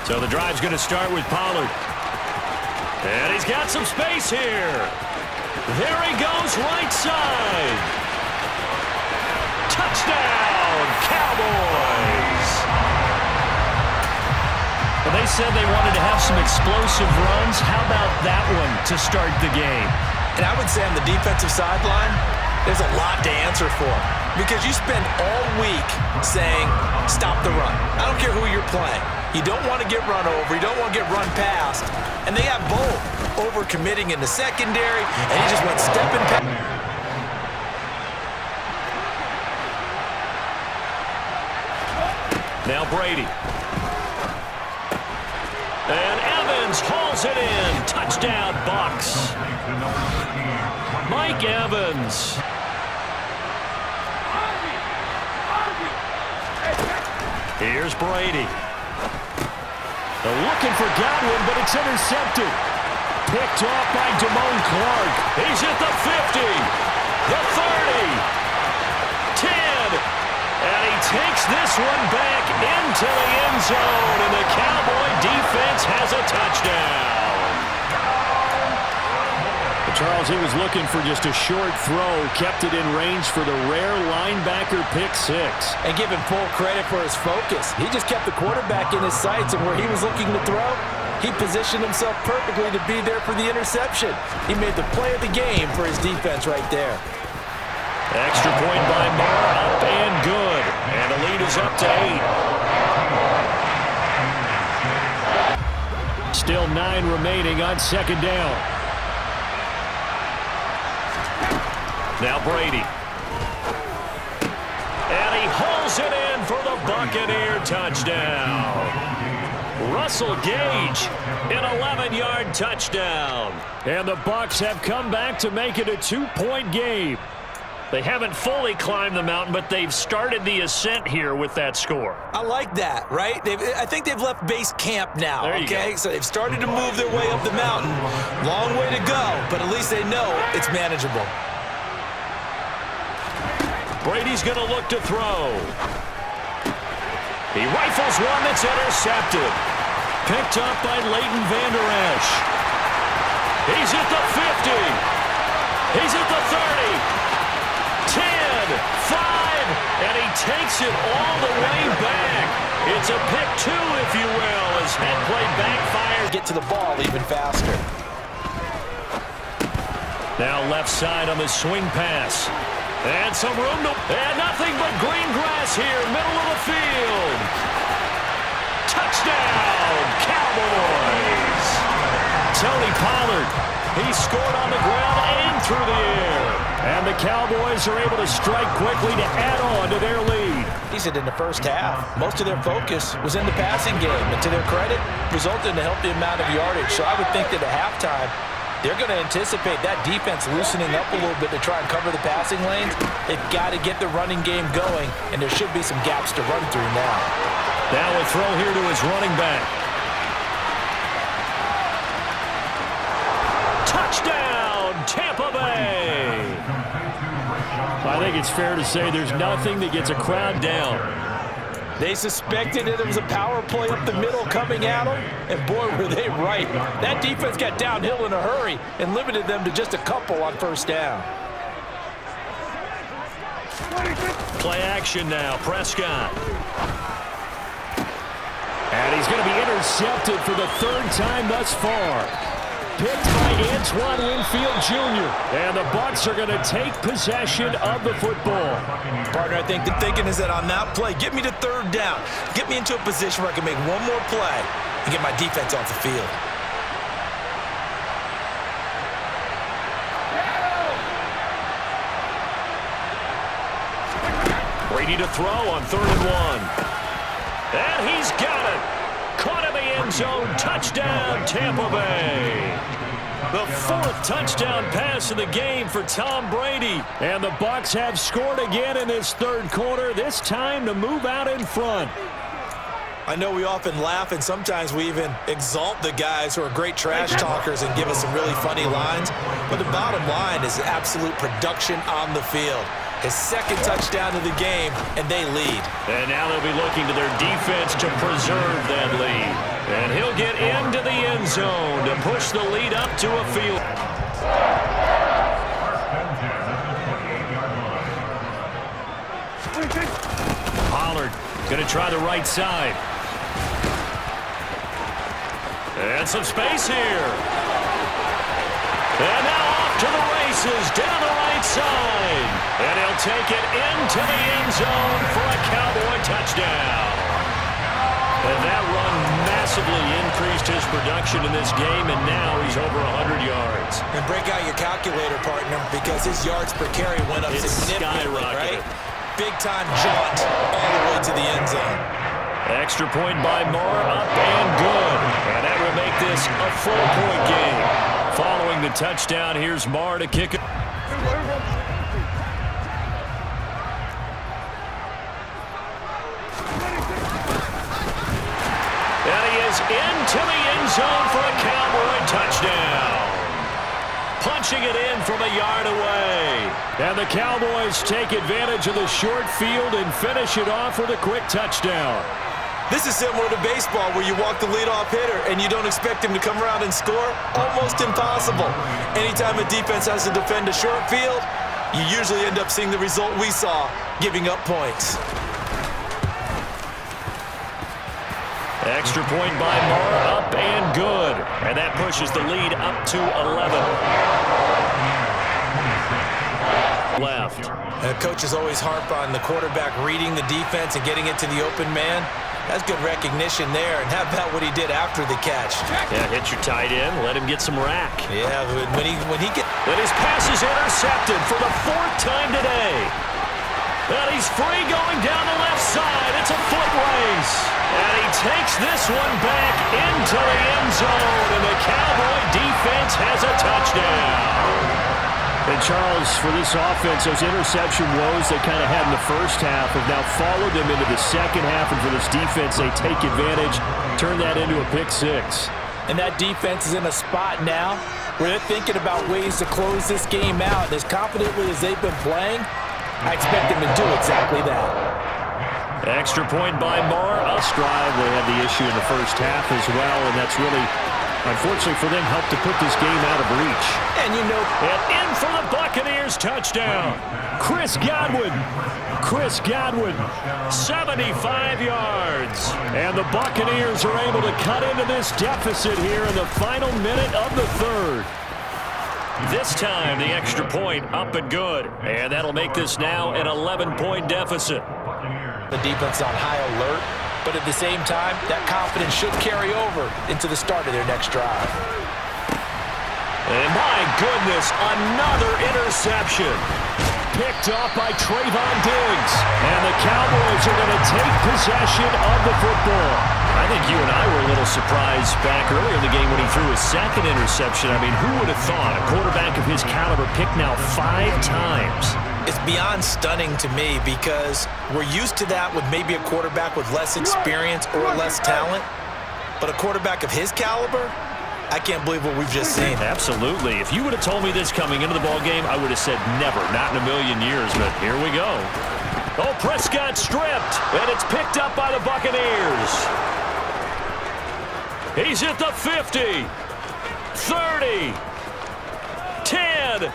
So the drive's going to start with Pollard. And he's got some space here. There he goes, right side. Touchdown, Cowboys. Well, they said they wanted to have some explosive runs. How about that one to start the game? And I would say on the defensive sideline, there's a lot to answer for. Because you spend all week saying, stop the run. I don't care who you're playing. You don't want to get run over. You don't want to get run past. And they have both. Over-committing in the secondary, and he just went stepping past. Now Brady. And Evans hauls it in. Touchdown, Bucs. Mike Evans. Here's Brady. They're looking for Godwin, but it's intercepted. Picked off by Damone Clark. He's at the 50, the 30, 10, and he takes this one back into the end zone, and the Cowboy defense has a touchdown. Charles, he was looking for just a short throw, kept it in range for the rare linebacker pick six. And give him full credit for his focus. He just kept the quarterback in his sights, and where he was looking to throw, he positioned himself perfectly to be there for the interception. He made the play of the game for his defense right there. Extra point by Moore, up and good. And the lead is up to 8. Still 9 remaining on second down. Now Brady. And he hauls it in for the Buccaneer touchdown. Russell Gage, an 11-yard touchdown. And the Bucs have come back to make it a 2-point game. They haven't fully climbed the mountain, but they've started the ascent here with that score. I like that, right? I think they've left base camp now, okay? So they've started to move their way up the mountain. Long way to go, but at least they know it's manageable. Brady's going to look to throw. He rifles one that's intercepted. Picked up by Leighton Vander Esch. He's at the 50. He's at the 30. 10, 5, and he takes it all the way back. It's a pick two, if you will, as head play backfires. Get to the ball even faster. Now left side on the swing pass. And some room to... And nothing but green grass here, middle of the field. Touchdown, Cowboys. Tony Pollard, he scored on the ground and through the air. And the Cowboys are able to strike quickly to add on to their lead. He said in the first half, most of their focus was in the passing game. And to their credit, resulted in a healthy amount of yardage. So I would think that at halftime, they're going to anticipate that defense loosening up a little bit to try and cover the passing lanes. They've got to get the running game going, and there should be some gaps to run through now. Now a throw here to his running back. Touchdown, Tampa Bay! I think it's fair to say there's nothing that gets a crowd down. They suspected that there was a power play up the middle coming at them, and boy, were they right. That defense got downhill in a hurry and limited them to just a couple on first down. Play action now, Prescott. And he's going to be intercepted for the third time thus far. Picked by Antoine Winfield Jr. And the Bucs are going to take possession of the football. Partner, I think the thinking is that on that play, get me to third down. Get me into a position where I can make one more play and get my defense off the field. Brady to throw on 3rd and 1. And he's got it. Caught in the end zone. Touchdown, Tampa Bay. The 4th touchdown pass of the game for Tom Brady. And the Bucs have scored again in this 3rd quarter, this time to move out in front. I know we often laugh, and sometimes we even exalt the guys who are great trash talkers and give us some really funny lines. But the bottom line is absolute production on the field. His second touchdown of the game, and they lead. And now they'll be looking to their defense to preserve that lead. And he'll get into the end zone to push the lead up to a field. Pollard going to try the right side. And some space here. And now off to the races down the right side. And he'll take it into the end zone for a Cowboy touchdown. And that run massively increased his production in this game, and now he's over 100 yards. And break out your calculator, partner, because his yards per carry went up significantly, right? Big-time jaunt all the way to the end zone. Extra point by Moore, up and good. And that will make this a full-point game. Following the touchdown, here's Moore to kick it. And he is into the end zone for a Cowboy touchdown. Punching it in from a yard away. And the Cowboys take advantage of the short field and finish it off with a quick touchdown. This is similar to baseball where you walk the leadoff hitter and you don't expect him to come around and score. Almost impossible. Anytime a defense has to defend a short field, you usually end up seeing the result we saw, giving up points. Extra point by Moore, up and good. And that pushes the lead up to 11. Left. Coaches always harp on the quarterback reading the defense and getting it to the open man. That's good recognition there. And how about what he did after the catch? Yeah, hit your tight end, let him get some rack. Yeah, when he get... And his pass is intercepted for the 4th time today. And he's free going down the left side. It's a foot race. And he takes this one back into the end zone. And the Cowboy defense has a touchdown. And Charles, for this offense, those interception woes they kind of had in the first half have now followed them into the second half. And for this defense, they take advantage, turn that into a pick six. And that defense is in a spot now where they're thinking about ways to close this game out. And as confidently as they've been playing, I expect them to do exactly that. Extra point by Moore. Strive, they had the issue in the first half as well, and that's really, unfortunately for them, helped to put this game out of reach. And you know, and in for the Buccaneers touchdown. Chris Godwin. 75 yards. And the Buccaneers are able to cut into this deficit here in the final minute of the third. This time, the extra point up and good. And that'll make this now an 11-point deficit. The defense on high alert, but at the same time, that confidence should carry over into the start of their next drive. And my goodness, another interception. Picked off by Trayvon Diggs. And the Cowboys are going to take possession of the football. I think you and I were a little surprised back earlier in the game when he threw his second interception. I mean, who would have thought a quarterback of his caliber picked now 5 times? It's beyond stunning to me because we're used to that with maybe a quarterback with less experience or less talent. But a quarterback of his caliber, I can't believe what we've just seen. Absolutely. If you would have told me this coming into the ballgame, I would have said never, not in a million years, but here we go. Oh, Prescott stripped, and it's picked up by the Buccaneers. He's at the 50, 30, 10,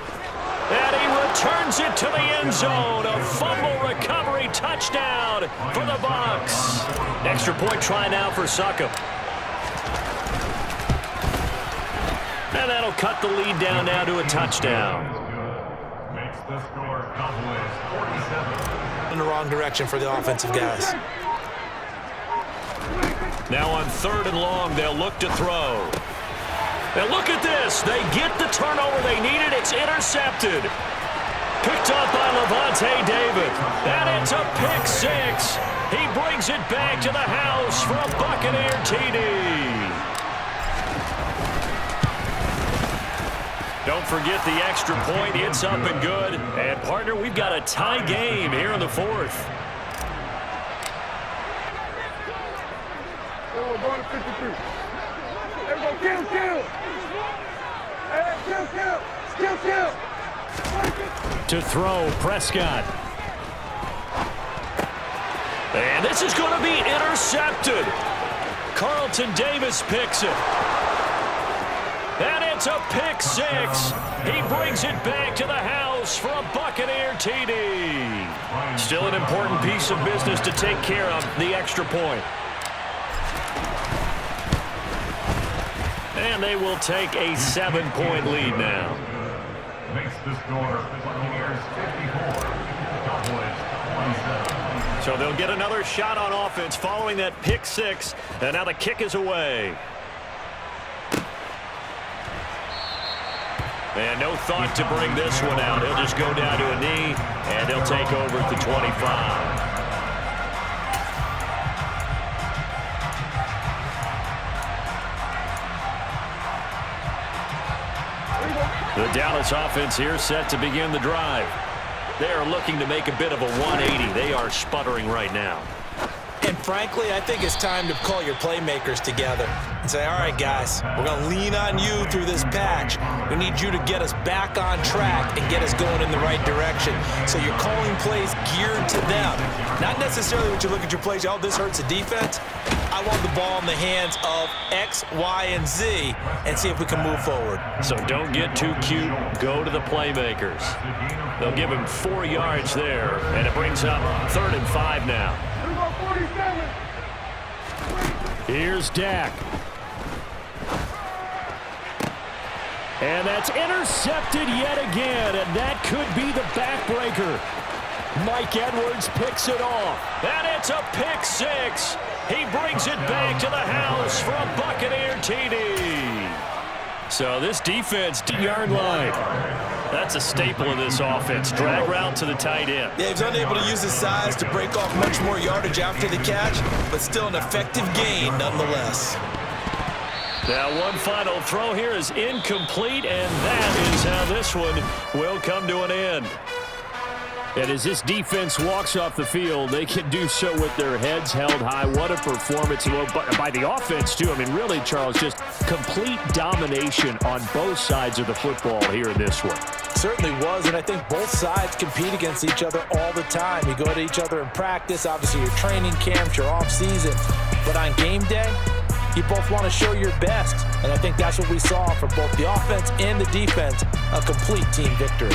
and he returns it to the end zone. A fumble recovery touchdown for the Bucs. Extra point try now for Succop. And that'll cut the lead down now to a touchdown. Makes the score Cowboys 47. In the wrong direction for the offensive guys. Now on 3rd and long, they'll look to throw. And look at this. They get the turnover they needed. It's intercepted. Picked up by Lavonte David. And it's a pick six. He brings it back to the house for a Buccaneer TD. Don't forget the extra point. It's up and good. And, partner, we've got a tie game here in the 4th. Going to 53. There we go. Kill. Hey, kill. To throw, Prescott. And this is going to be intercepted. Carlton Davis picks it. And it's a pick six. He brings it back to the house for a Buccaneer TD. Still an important piece of business to take care of, the extra point. And they will take a 7-point lead now. Makes the score Buccaneers 54, Cowboys 27. So they'll get another shot on offense following that pick six. And now the kick is away. And no thought to bring this one out. He'll just go down to a knee, and they'll take over at the 25. The Dallas offense here set to begin the drive. They are looking to make a bit of a 180. They are sputtering right now. And frankly, I think it's time to call your playmakers together and say, all right, guys, we're going to lean on you through this patch. We need you to get us back on track and get us going in the right direction. So you're calling plays geared to them. Not necessarily when you look at your plays, oh, this hurts the defense. I want the ball in the hands of X, Y, and Z and see if we can move forward. So don't get too cute. Go to the playmakers. They'll give him 4 yards there, and it brings up 3rd and 5 now. Here's Dak. And that's intercepted yet again, and that could be the backbreaker. Mike Edwards picks it off, and it's a pick six. He brings it back to the house for a Buccaneer TD. So this defense, 2-yard line. That's a staple of this offense. Drag route to the tight end. Yeah, he's unable to use his size to break off much more yardage after the catch, but still an effective gain nonetheless. Now one final throw here is incomplete, and that is how this one will come to an end. And as this defense walks off the field, they can do so with their heads held high. What a performance by the offense, too. I mean, really, Charles, just complete domination on both sides of the football here in this one. Certainly was, and I think both sides compete against each other all the time. You go to each other in practice, obviously your training camps, your off-season. But on game day, you both want to show your best. And I think that's what we saw from both the offense and the defense, a complete team victory.